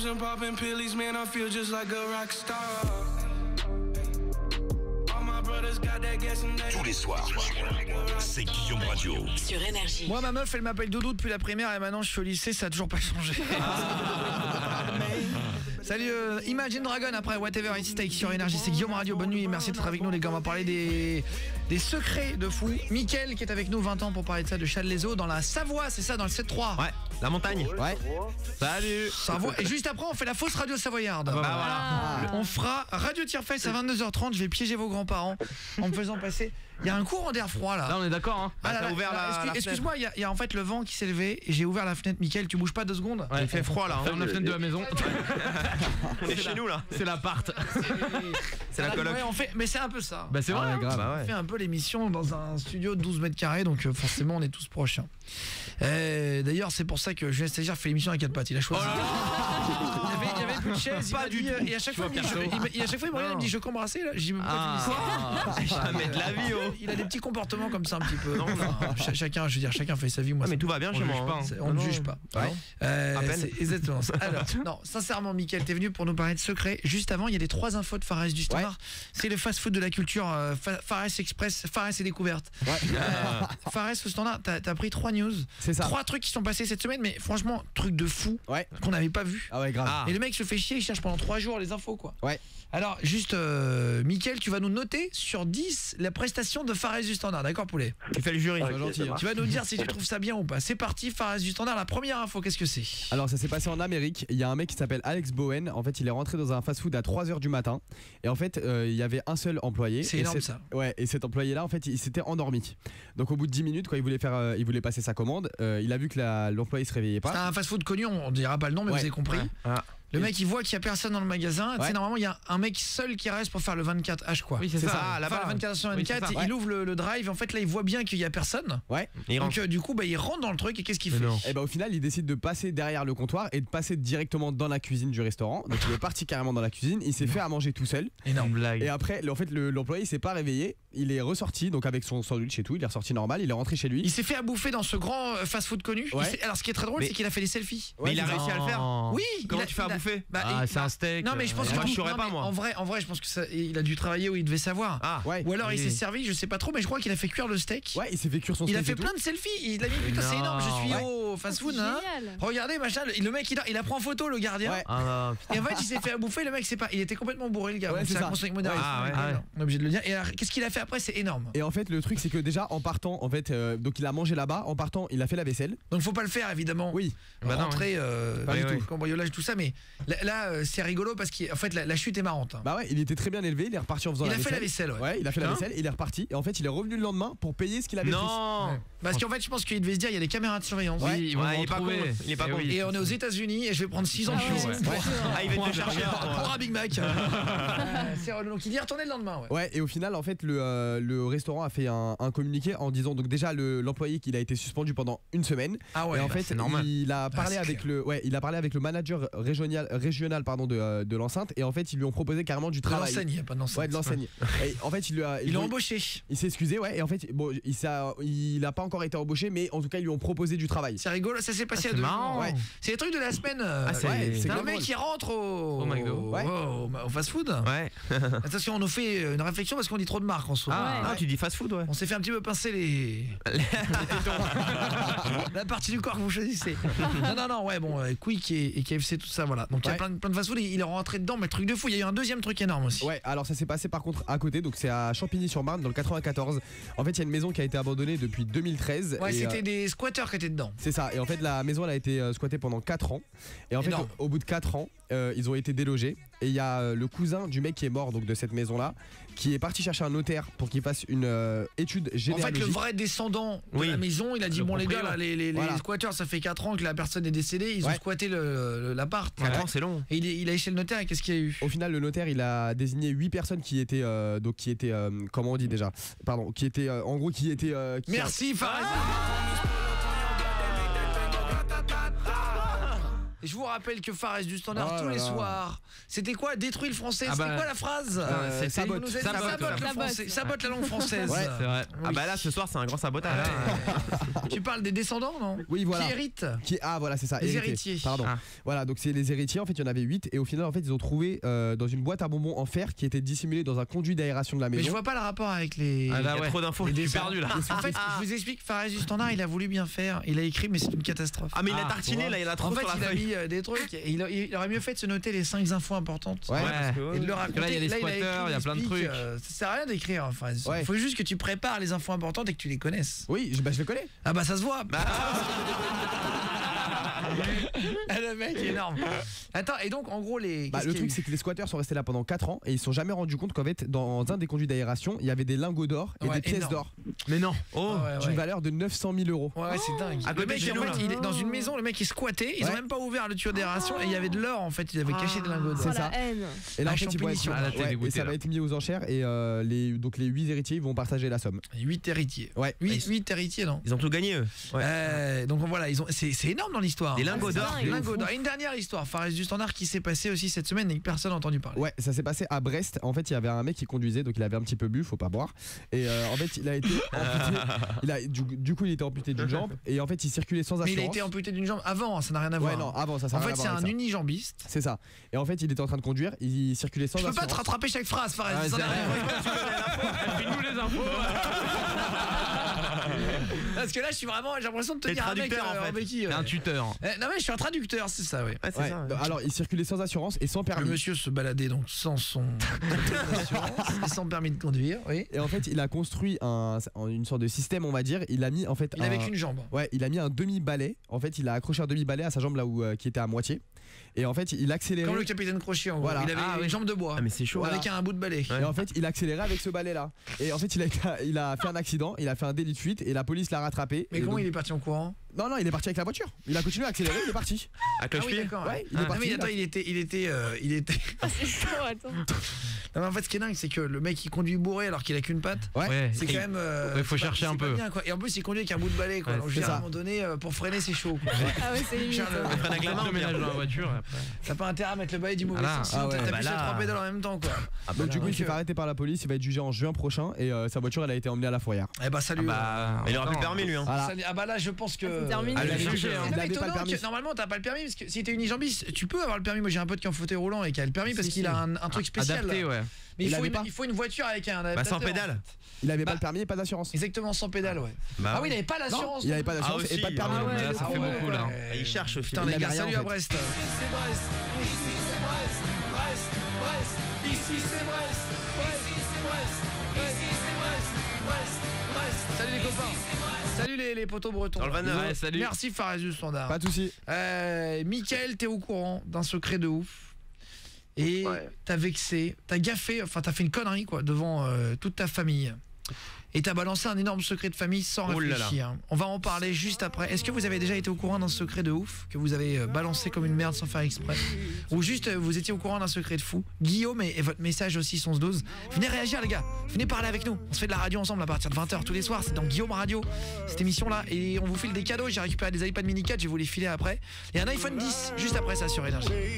and popping pillies, man, I feel just like a rock star. Tous les soirs, c'est Guillaume Radio. Sur Énergie. Moi, ma meuf, elle m'appelle Doudou depuis la primaire et maintenant je suis au lycée, ça a toujours pas changé. Salut, Imagine Dragon après Whatever It Takes sur Énergie, c'est Guillaume Radio, bonne nuit, merci d'être avec nous les gars, on va parler des secrets de fou. Mickaël qui est avec nous 20 ans pour parler de ça, de Châles-les-Eaux dans la Savoie, c'est ça, dans le 7-3. Ouais, la montagne. Ouais. Salut. Savoie. Et juste après on fait la fausse radio savoyarde. Voilà. On fera Radio Tierfest à 22h30, je vais piéger vos grands-parents en me faisant passer. Il y a un courant d'air froid là. Là on est d'accord hein. Ah, t'as ouvert la excuse-moi, il y a en fait le vent qui s'est levé et j'ai ouvert la fenêtre. Mickaël, tu bouges pas 2 secondes. Ouais, il fait froid là. Ferme la fenêtre de la maison. On est chez nous là. C'est l'appart. C'est la coloc. Ouais, on fait, mais c'est un peu ça. Bah c'est vrai. Ouais, grave. On fait un peu l'émission dans un studio de 12 mètres carrés, donc forcément on est tous proches. D'ailleurs c'est pour ça que Julien Stagiaire fait l'émission à 4 pattes. Il a choisi. Il y avait plus de chaise. Pas du tout. Et à chaque fois il me regarde, il me dit je qu'embrasser là. Je dis Jamais de la vie oh. Il a des petits comportements comme ça un petit peu. Non. Chacun, je veux dire, chacun fait sa vie. Moi, mais tout va bien chez moi. On ne juge pas. Ouais. C'est exactement ça. Alors, non, sincèrement, Mickaël, t'es venu pour nous parler de secrets. Juste avant, il y a les 3 infos de Fares du Standard. Ouais. C'est le fast-food de la culture. Fares Express, Fares et découverte. Ouais. Fares au Standard, t'as pris 3 news. C'est ça. 3 trucs qui sont passés cette semaine, mais franchement, truc de fou. Ouais. Qu'on n'avait pas vu. Ah ouais, grave. Et le mec se fait chier, il cherche pendant 3 jours les infos, quoi. Ouais. Alors, juste, Mickaël, tu vas nous noter sur 10 la prestation de Fares du Standard, d'accord, poulet? Tu fais le jury, okay, gentil. Tu vas nous dire si tu trouves ça bien ou pas. C'est parti, Fares du Standard, la première info, qu'est-ce que c'est? Alors, ça s'est passé en Amérique. Il y a un mec qui s'appelle Alex Bowen. En fait, il est rentré dans un fast-food à 3h du matin. Et en fait, il y avait un seul employé. C'est énorme ça. Ouais, et cet employé-là, en fait, il s'était endormi. Donc, au bout de 10 minutes, quand il voulait passer sa commande, il a vu que l'employé se réveillait pas. C'est un fast-food connu, on dira pas le nom, mais vous avez compris. Ouais. Le mec il voit qu'il y a personne dans le magasin, tu sais normalement il y a un mec seul qui reste pour faire le 24H quoi. Oui, c'est ça. Là-bas le 24h sur 24, il ouvre le drive, en fait là il voit bien qu'il y a personne. Ouais. Donc du coup il rentre dans le truc et qu'est-ce qu'il fait? Et au final, il décide de passer derrière le comptoir et de passer directement dans la cuisine du restaurant. Donc il est parti carrément dans la cuisine, il s'est fait à manger tout seul. Énorme blague. Et après en fait l'employé il s'est pas réveillé, il est ressorti donc avec son sandwich et tout, il est ressorti normal, il est rentré chez lui. Il s'est fait à bouffer dans ce grand fast-food connu. Alors ce qui est très drôle c'est qu'il a fait des selfies. Mais il a réussi à le faire. Oui, comment tu fais à bouffer? C'est un steak. Non mais je pense que moi je saurais pas moi. En vrai je pense que il a dû travailler où il devait savoir. Ou alors il s'est servi, je sais pas trop, mais je crois qu'il a fait cuire le steak. Ouais, il s'est fait cuire son steak. Il a fait plein de selfies, il a mis putain c'est énorme, je suis au fast-food hein. Regardez machin, le mec il apprend photo le gardien. Et en fait il s'est fait à bouffer, le mec c'est pas, il était complètement bourré le gars. C'est un conseil moderne. On est obligé de le dire. Et alors qu'est-ce qu'il a fait après? C'est énorme. Et en fait le truc c'est que déjà en partant en fait donc il a mangé là-bas, en partant il a fait la vaisselle. Donc faut pas le faire évidemment. Oui. Rentrer cambriolage tout ça, mais là c'est rigolo parce qu'en fait la chute est marrante. Bah ouais, il était très bien élevé, il est reparti en faisant la vaisselle. Il a fait la vaisselle. Ouais, il a fait la vaisselle, il est reparti et en fait il est revenu le lendemain pour payer ce qu'il avait pris. Non. Parce qu'en fait je pense qu'il devait se dire il y a des caméras de surveillance. Oui, il est pas con. Il est pas con. Et on est aux États-Unis et je vais prendre 6 ans de prison. Il va te chercher pour un Big Mac. C'est relou. Donc il y est retourné le lendemain. Ouais, et au final en fait le restaurant a fait un communiqué en disant donc déjà l'employé qu'il a été suspendu pendant 1 semaine. Ah ouais. Et en fait il a parlé avec le manager régional pardon de l'enceinte et en fait ils lui ont proposé carrément du travail. De l'enseigne, il y a pas d'enceinte. Ouais, de l'enseigne. Et en fait il l'a embauché. Il s'est excusé et en fait bon il a pas encore été embauché mais en tout cas ils lui ont proposé du travail. C'est rigolo, ça s'est passé à 2 jours. Ouais. C'est les trucs de la semaine. C'est le mec qui rentre au McDo. Au fast-food. Ouais. Attention, on nous fait une réflexion parce qu'on dit trop de marques en soi. Ah, tu dis fast-food, ouais. On s'est fait un petit peu pincer les la partie du corps que vous choisissez. Non, ouais, bon, Quick et KFC, tout ça, voilà. Donc il y a plein de fast-food, il est rentré dedans, mais truc de fou. Il y a eu un deuxième truc énorme aussi. Ouais, alors ça s'est passé par contre à côté, donc c'est à Champigny-sur-Marne, dans le 94. En fait, il y a une maison qui a été abandonnée depuis 2013. Ouais, c'était des squatteurs qui étaient dedans. C'est ça, et en fait, la maison elle a été squattée pendant 4 ans. Et en fait, au bout de 4 ans, ils ont été délogés. Et il y a le cousin du mec qui est mort donc de cette maison-là, qui est parti chercher un notaire pour qu'il fasse une étude généalogique. En fait, le vrai descendant de la maison, il a dit bon les gars, là, les squatteurs, ça fait 4 ans que la personne est décédée, ils ont squatté l'appart. 4 ans, c'est long. Et il a allé chez le notaire et qu'est-ce qu'il y a eu? Au final, le notaire, il a désigné 8 personnes qui étaient comment on dit déjà? Pardon, qui étaient en gros qui étaient Merci Fares. Et je vous rappelle que Fares du Standard Oh tous là les là. soirs, c'était quoi? Détruit le français. Ah C'était bah, quoi la phrase? c'était sabote. Vous nous avez dit Sabote, sabote le ouais. français, sabote la langue française. Ouais. C'est vrai. Ah bah là ce soir c'est un grand sabotage. Tu parles des descendants, non? Oui, voilà. Qui héritent? Ah voilà, c'est ça. Les héritiers. Pardon. Ah. Voilà, donc c'est les héritiers. En fait, il y en avait 8 et au final, en fait, ils ont trouvé dans une boîte à bonbons en fer qui était dissimulée dans un conduit d'aération de la Mais je maison. vois pas le rapport avec les. Ah Il y là, a ouais. trop d'infos, je suis perdu là. En fait, je vous explique, Fares du Standard, il a voulu bien faire. Il a écrit, mais c'est une catastrophe. Ah mais il a Ah, tartiné là, il a En trop fait, sur la il a feuille. mis des trucs. Et il aurait mieux fait de se noter les 5 infos importantes. Ouais. Et de le Parce que raconter. là, il y a les écrit, squatteurs, il y a plein de explique, trucs. ça sert à rien d'écrire. Enfin, Ouais. faut juste que tu prépares les infos importantes et que tu les connaisses. Oui, je les connais. Ah bah ça se voit. Ah, le mec est énorme. Attends, et donc en gros les. Bah, qu'est-ce le qu'il y a truc eu c'est que les squatteurs sont restés là pendant 4 ans et ils se sont jamais rendus compte qu'en fait dans un des conduits d'aération il y avait des lingots d'or et Ouais, des pièces énorme. d'or Mais non. Oh, Ouais, d'une ouais. valeur de 900 000 euros. Ouais, c'est dingue. À Le côté mec, de chez en nous, fait, là. il est dans une maison, le mec est squatté, ils ont Ouais. même pas ouvert le tuyau d'aération et il y avait de l'or en fait, ils avaient caché des lingots d'or. C'est Oh ça. la haine. Et là Ah, en fait je suis ils vont en être- punition. Ah, là, t'es ouais, dégoûté, et ça là. va être mis aux enchères et donc les 8 héritiers ils vont partager la somme. 8 héritiers. Ouais. 8 héritiers, non. ils ont tout gagné eux. Donc voilà, c'est énorme dans l'histoire. Des lingots c'est d'or. dingue. Des lingots d'or. Une dernière histoire, Fares du Standard qui s'est passé aussi cette semaine et que personne n'a entendu parler. Ouais, ça s'est passé à Brest. En fait, il y avait un mec qui conduisait, donc il avait un petit peu bu, faut pas boire. Et en fait, il a été amputé. Du coup, il était amputé d'une jambe. Et en fait, il circulait sans Mais assurance. il a été amputé d'une jambe avant, ça n'a rien à voir. Ouais, non, avant ça. En fait, c'est un unijambiste. C'est ça. Et en fait, il était en train de conduire. Il circulait sans Je peux assurance. pas te rattraper chaque phrase, Fares. Ah, Ça c'est n'a vrai. rien. Fais-nous les infos. Parce que là, j'ai l'impression de T'es tenir un mec traducteur, en fait. en béquille. T'es un tuteur. Non mais je suis un traducteur, c'est ça, ouais. Ouais, c'est Ouais. ça. Alors, il circulait sans assurance et sans Le permis. monsieur se baladait donc sans son assurance et sans permis de conduire, oui. Et en fait, il a construit une sorte de système, on va dire. Il a mis en fait. Il avait qu'une jambe. Ouais, il a mis un demi-balai. En fait, il a accroché un demi-balai à sa jambe là où qui était à moitié. Et en fait, il accélérait. Comme le capitaine Crochet en gros. Voilà. Il avait une jambe de bois. Ah mais c'est chaud. Avec un bout de balai. Et en fait, il accélérait avec ce balai là. Et en fait, il a fait un accident, il a fait un délit de fuite et la police l'a rattrapé. Mais Et comment donc- il est parti en courant? Non, il est parti avec la voiture. Il a continué à accélérer, il est parti. À Ah oui, cloche-pied. d'accord. Ouais, il est Ah, parti. mais attends, il était. Ah, c'est chaud, attends. Non, mais en fait, ce qui est dingue, c'est que le mec il conduit bourré alors qu'il a qu'une patte. Ouais. C'est quand même. Ouais, faut c'est pas- chercher un c'est pas peu. bien, quoi. Et en plus, il conduit avec un bout de balai, quoi. Ouais, Donc, je c'est veux dire, à ça. un moment donné, pour freiner, c'est chaud, quoi. Ah ouais, c'est limite. Charles, ouais. Freine avec la main, Le ménage Pierre. dans la voiture. et après. T'as pas intérêt à mettre le balai du mauvais Ah là. sens, sinon Ah ouais. t'appuies Bah sur là. 3 pédales en même temps, quoi. Donc du coup, il s'est Donc, fait arrêter par la police, il va être jugé en juin prochain et sa voiture elle a été emmenée à la fourrière. Eh bah, salut. Bah, Mais il aura plus le attends. permis lui hein. Voilà. Ah bah là je pense que c'est terminé. Ah, le Il avait- juge, hein. il C'est avait pas étonnant le permis. que normalement t'as pas le permis parce que si t'es unijambiste tu peux avoir le permis. Moi j'ai un pote qui est en fauteuil roulant et qui a le permis parce qu'il a un truc spécial. Adapté, ouais. Mais Il avait pas. il faut une voiture avec un Bah adaptateur. sans pédale. Il avait Bah, pas le permis et pas d'assurance. Exactement, sans pédale, ouais. Bah Ah oui, il avait pas Non, l'assurance. il avait pas d'assurance Ah, et pas de aussi. permis. Ah ouais. Là, ça fait beaucoup là. Ah, il cherche Putain Il les avait gars, rien, salut en à fait. Brest. C'est Brest, ici c'est Brest, Brest, Brest, ici c'est Brest, Brest, Brest, ici c'est Brest, Brest, Brest. Salut les copains. Salut les potos bretons. Dans le 29. Ouais, salut. Merci Fares du Standard. Pas de soucis. Mickaël, t'es au courant d'un secret de ouf. Et t'as vexé, t'as gaffé, enfin t'as fait une connerie quoi devant toute ta famille. Et t'as balancé un énorme secret de famille sans Oh là là. réfléchir. On va en parler juste après. Est-ce que vous avez déjà été au courant d'un secret de ouf que vous avez balancé comme une merde sans faire exprès? Ou juste vous étiez au courant d'un secret de fou? Guillaume et votre message aussi 11-12. Venez réagir les gars, venez parler avec nous. On se fait de la radio ensemble à partir de 20h tous les soirs. C'est dans Guillaume Radio, cette émission là. Et on vous file des cadeaux. J'ai récupéré des iPad mini 4, je vais vous les filer après. Et un iPhone 10 juste après ça sur Énergie.